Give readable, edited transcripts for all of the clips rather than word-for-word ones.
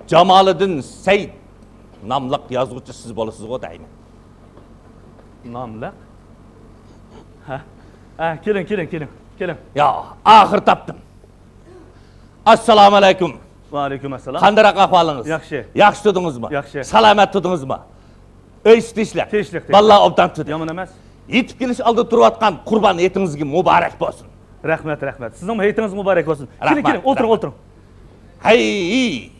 Jamoliddin Said namlıq yazğıcı siz bolasınız o deyim. Namlıq? Ha, kelin. Ya, ahir tapdım. Assalamu alaykum. Va alaykum assalom. Qandaroq ahvolingіз? Yaxshi. Yaxshi tudingizmi? Yaxshi. Salomat tudingizmi? Ishlar. Tinchlik. Vallahi obdan tudi. Yomon emas. Yetib kelish oldida turayotgan qurban etingizga muborak bo'lsin. Rahmat. Sizning hayitingiz muborak bo'lsin. Keling, o'tiring. Hay,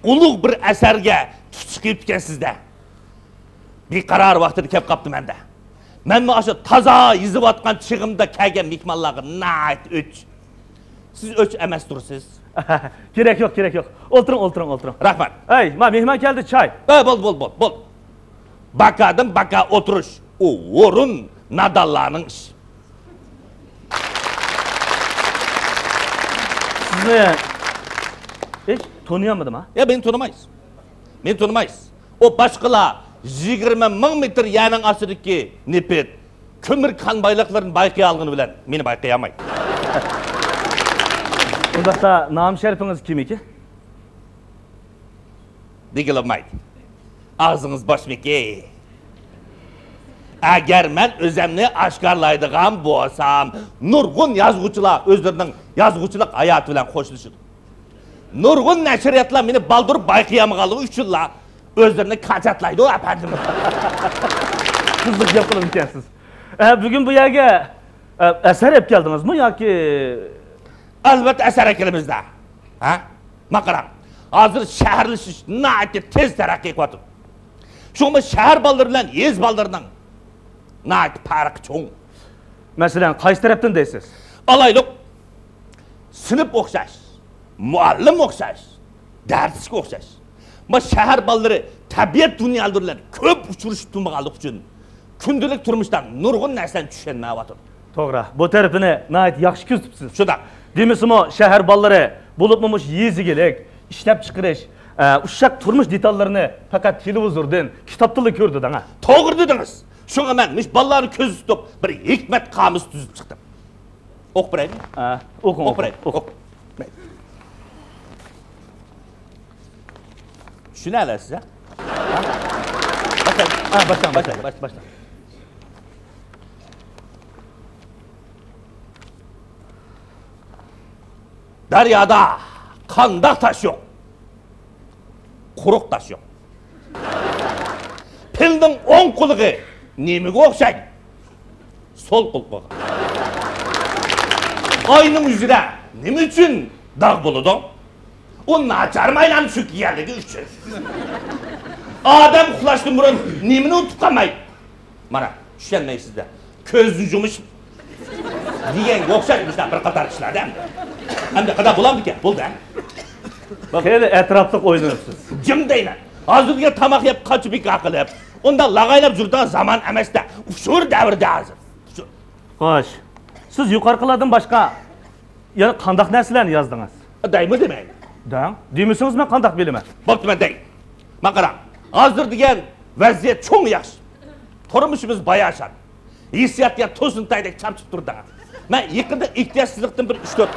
ulug' bir asarga tuchiq qilib ketgansizda. Beqaror vaqtida kelib qopti menda. Men mana shu toza yizib chig'imda kelgan mehmonlarga nayt o'ch. Siz o'ch emas tursiz. Kerak yo'q. O'tiring. Rahmat. Ey, men mehmon keldi, choy. Bo'l. Bakadan baka o'tirish. O o'rin nadallarning ishi. Sizni tanıyamadım ha? Ya beni tanımayız. O başkalar 20 ming metr yanın asırıki nepet, kömür kan baylıklarını baykaya algını bilen, beni baykayamaydı. Ondaqda nam şerifiniz kim iki? Digilamaydı. Ağzınız boş meki. Eğer ben özemni aşkarlaydıgan bolsam, nurgun yazgıçılar özlerinin yazgıçılık hayatı bilen hoşlaşır. Nurgun neşriyatlar beni baldırıp baykayamagalığı üçünler özlerini kaçatlaydı o efendim. Kızlık yapılır imkansız. Bugün bu yerge eser hep geldiniz mi ya ki? Elbette eser ekilimizde. Makaram. Hazır şehirleşiş naati tez terakki etip. Şunu şehir ballarıyla ez ballarından naati farkı çoğun. Mesela qaysi taraftan deysiz? Alaylık sınıf okşaş, muallim okşaş, derslik okşaş. Ma şehir balları tabiat dünyalarıyla köp uçuruşup durmağalık için kündülük turmuştan nurgun nersen düşenmeye batır. Toğra, bu tarafını naati yaxşı köz tutupsiz. Şudak. Demesin o şehir balları bulupmamış yezigilik, işlep çıkırış, uşak turmuş detallarını fakat televizordan, kitaptılı gördü dana. Toğır dediniz. Şuna ben ballarını köz tutup bir hikmet kamus düzüp çıktım. Ok bireyim. Okun. Şu ne ala size? Başla. Deryada kandak taş yok. Kuruk taş yok. Pilдің on kuluğu nemige okşayın. Sol kuluğu. Ayının yüzüne neme için dağ buludu? O naçarmayla şu yerligi üçün. Adam uxlaştın burun nemini unutup kalmayın. Mana, düşenmeyin sizde. Közünü yumuş. Diyen okşaymışlar bir qatar işler değil mi? Hem de kadar bulamdı ki, buldu. Hele etraflık oynanırsınız. Cim deyine. Hazırlığa tamak yap, kaçıp bir akıl yap. Onda lağaylap jurduğun zaman emeste. Uşur devirde hazır. Hoş. Siz yukarılardan başka yani kandak neslerini yazdınız? Deymi demeyin. Deyim. Demişsiniz mi kandak bilime? Baktım ben deyim. Makaram. Hazır diyen vaziyet çok yaxşı. Turmuşumuz bayağı aşar. Hissiyat ya tosun taydek çarpıp durdu. Ben yakında ihtiyaçsızlıktan bir 3-4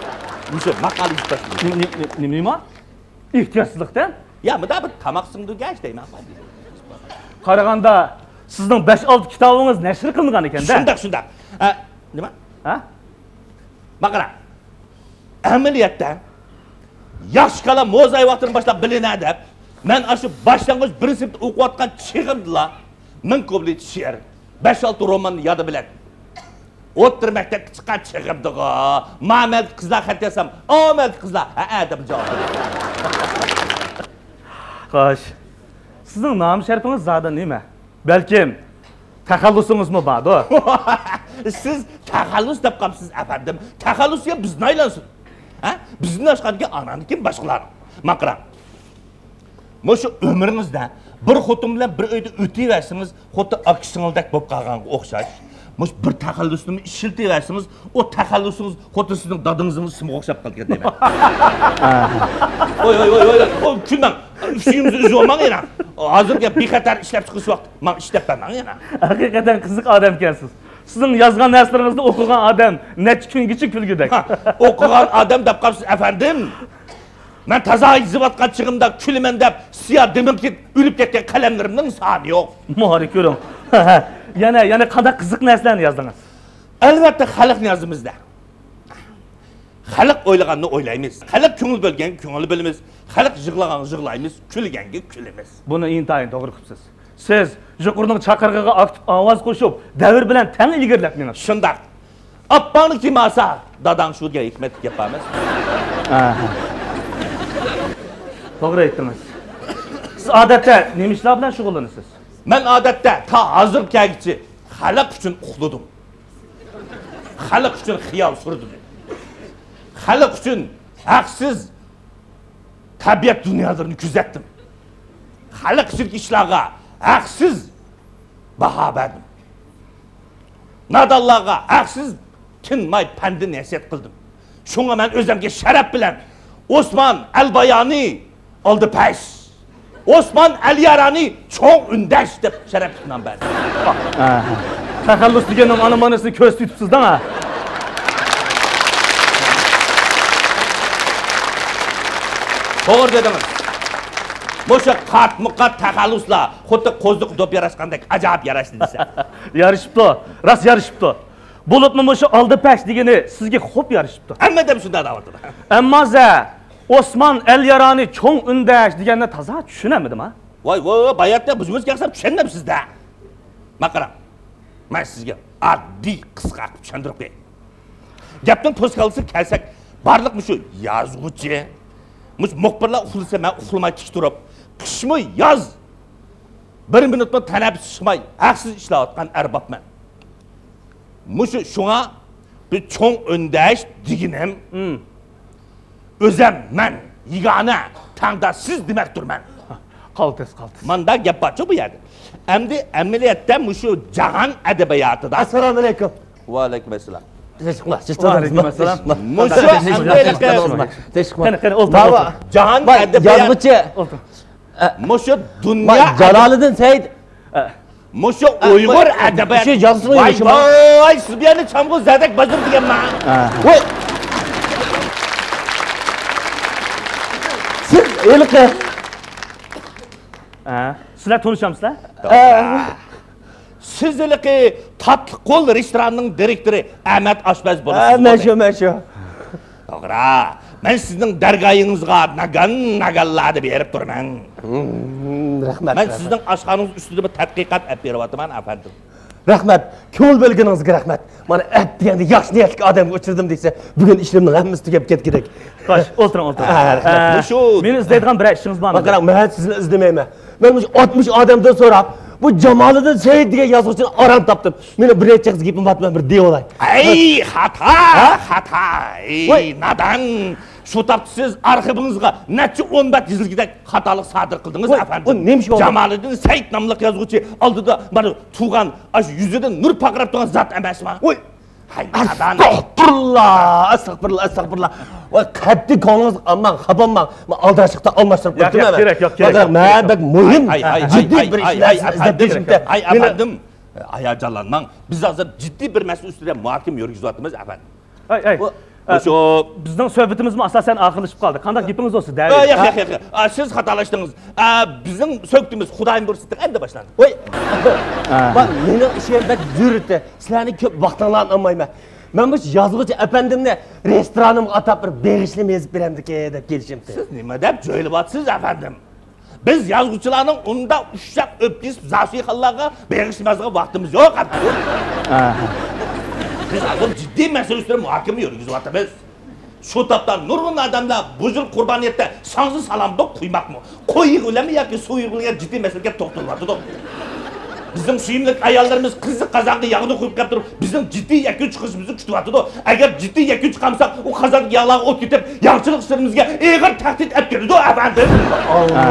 makalı izledim. Ne mi? İhtiyaçsızlıktan? Ya mı da bir tamak sındığı genç deyim. Qaraganda sizning 5-6 kitabınız neşr kılıngan eken de. Şundak. Nima? Ha? Maqara. Ameliyatda yaxshi kala mozay vaqtini boshlab bilinadi deb men aşı boshlang'ich birinchi sinfda o'qiyotgan chig'imdilar ming ko'plik she'r 5-6 romanni yodi biladi. O'ttir maktabga chiqqan chig'imdiga ma'mel qizlar xat yozsam, "Omel qizlar" deb javob beradi. Xo'sh. Sizning nom sharfingiz zada nima? Balkim taxallusingiz mi bor? Siz taxallus deb qolibsiz efendim. Taxallusga bizni aylansin. Bizni boshqargan ananiki boshqalar. Maqra. Mushu umringizda bir xotin bilan bir uyda o'tayversiniz, xuddi akisingildek bo'lib qolganga o'xshash. Mush bir taxallusni ishiltayversiniz, o taxallusingiz xuddi sizning dadingizning ismiga o'xshab qolgan deyman. Oy, kulmang. Suyimizni uzib olmang yana. Hozirga bexatar ishlab chiqish vaqt. Men ishlayapman yana. Haqiqatan qiziq odam ekansiz. Sizning yozgan narslaringizni o'qigan odam necha kungacha kulgudek. O'qigan odam deb qolsiz efendim. Men taza izvatgan chig'imda kulaman deb siya demim ki o'lib ketgan qalamlarimning soni yo'q. Muharrik ko'ring. Yana qanday qiziq narsalarni yozdingiz? Albatta xalqni yozimizda. Xalq o'ylaganni o'ylaymiz. Xalq ko'ngil bo'lganga ko'ngil bo'lamiz. Xalq yig'laganni yig'laymiz, kulganga kulamiz. Buni intayin to'g'ri qilibsiz. Siz yuqorining chaqirig'iga aktiv ovoz qo'shib, davr bilan teng ilgirlatdingiz. Shundoq. Appani kimasa dadang shuga hikmat yapamiz. To'g'ri aytdingiz. Siz odatda nima ishlar bilan shug'ullanasiz? Men odatda ta hozir kelgichi xalq uchun uxladim. Xalq uchun xiyol surdim. Xalq uchun haqsiz tabiat dunyolarini kuzatdim. Xalq uchun ishlarga haqsiz baho berdim. Nadallarga haqsiz tinmay pandi nasihat qildim. Shunga men o'zimga sharaf bilan Osman Albayani oldi pash. Osman Aliyarani cho'ng undash deb sharaf bilan berdim. Taxallus deganning ana-manasini ko'z tutibsiz-da. To'g'ri dedingiz. O'sha qat-muqat taxalluslar xuddi qo'ziq dop yarashgandek ajoyib yarashdi desa. Yarishibdi. Ras yarishibdi. Bo'libmi o'sha oldi pash degani sizga xo'p yarishibdi. Hamma deb shunday davatdi. Ammo Osman Elyarani cho'ng undash deganni toza tushunamidim ha? Voy, bayatda bizimizga qilsam tushunamsizda. Maqaram. Men sizga oddiy qisqa qilib tushuntirib qo'yay. Gapning to'sqalisi kelsak, barliq shu yozuvchi, muxbirlar uxlasa men uxlamay tik turib, qishmi yoz 1 minutda tanaffus chiqmay haqsiz ishlayotgan arbobman. Mushu shunga bir cho'ng undash deginim. O'zim men yigana tangda siz demakdirman. Qaltis. Manda gap borchi bu yerda. Endi amaliyotda mushu jahon adabiyotida. Assalomu alaykum. Va alaykum assalom. Alaykum assalom. Mushu amaliyotda Qani o'ltir. jahon adabiyoti Yozuvchi mushu dunyo Jaloliddin Said mushu Uyg'ur adabiyoti. Shu yozishni Voy, siz buyani chamg'u zadak bozor deganman. voy siz o'liqi Sizlar tanishamsizlar? Sizliki tatlı qo'l restoranining direktori Ahmad Oshpaz bo'lasiz. Men shu To'g'ri. Men sizning dargoyingizga naganlarni berib turman. rahmat. Men sizning oshxonangiz ustida bir tadqiqot olib beryapman, afandim. Rahmat. Ko'l bo'lganingizga rahmat. Mana at deganda yaxshi niyatli odamga uchirdim desa, bugun ishimning hammasi tugab ketgidek. Xo'sh, o'tiring. Shu Meni izlaydigan bir ishimiz bormi? Qarang, men sizni izlamayman. Men shu 60 odamdan so'rab, bu Jamoliddin Said degan yozuvchini aram topdim. Meni bir necha qiz gapim batman bir deyolay. Ey, xata. Ey, nadan shu topsiz arxivingizga necha 10 yilgidek xatolik sodir qildingiz, afandim. Bu nima bo'ldi? Jamoliddin Said nomli yozuvchi oldida mana tug'an ash yuzidan nur paqirab turgan zot emasmi? Voy, hay nadan. Astagfirullah. Voy, qat'i ko'nglingiz amman, xafaman. Men aldachiqda almashtirib qo'ydim. Kerak. Men bak muhim, jiddiy bir ishlar izlab ay afandim. Hayajonlanmang. Biz hozir jiddiy bir masala ustida muhokama yurgizyapmiz, afandim. Shu bizning suhbatimizmi asosan oxirlashib qoldi. Qanday gapingiz bo'lsa, yo'q. Siz xatolashdingiz. Bizning so'kdimiz Xudoyim bo'lsin endi boshlandi. Voy. Bak, meni ishim bak yurdi. Sizlarni ko'p vaqtinglarni olmayman. Men bu yozuvchi apandimni restoranimga atab bir beg'ishli mezib beramdiki deb kelishimdi. Siz nima deb jo'yilyapsiz, afandim? Biz yozuvchilarning unda ushshab o'pkis zasihalarga beg'ishmazga vaqtimiz yo'q, afandim. Biz hozir jiddiy masala ustida muhokama yurgizyapmiz. Shu topdan nurg'un odamlar buzil qurboniyatda sonsiz salomda qo'ymoqmi? Qo'yig'ilami yoki so'yig'ilga jiddiy masalaga to'xtalyapti. Bizim suyimli ayollarimiz qiziq qazonga yog'ni qo'yib kelib turib, bizning jiddiy yakun chiqishimizni kutyapti. Agar jiddiy yakun chiqamsak, u qazonga yog'lar o't ketib, yog'chilik sirimizga eg'ir tahdid olib keladi, afandim. Allah.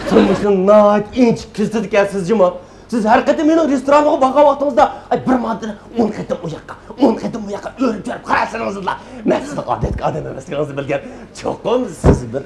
Turmushning nayt inch kizdi ekansizmi? Siz har qatim meni restoranimga borgan vaqtingizda bir modani 10 qatim u yoqqa, 10 qatim bu yoqqa o'rib berib qarasingizlar. Men sizni odatga odam emasligingizni bilgan. Cho'qim siz bir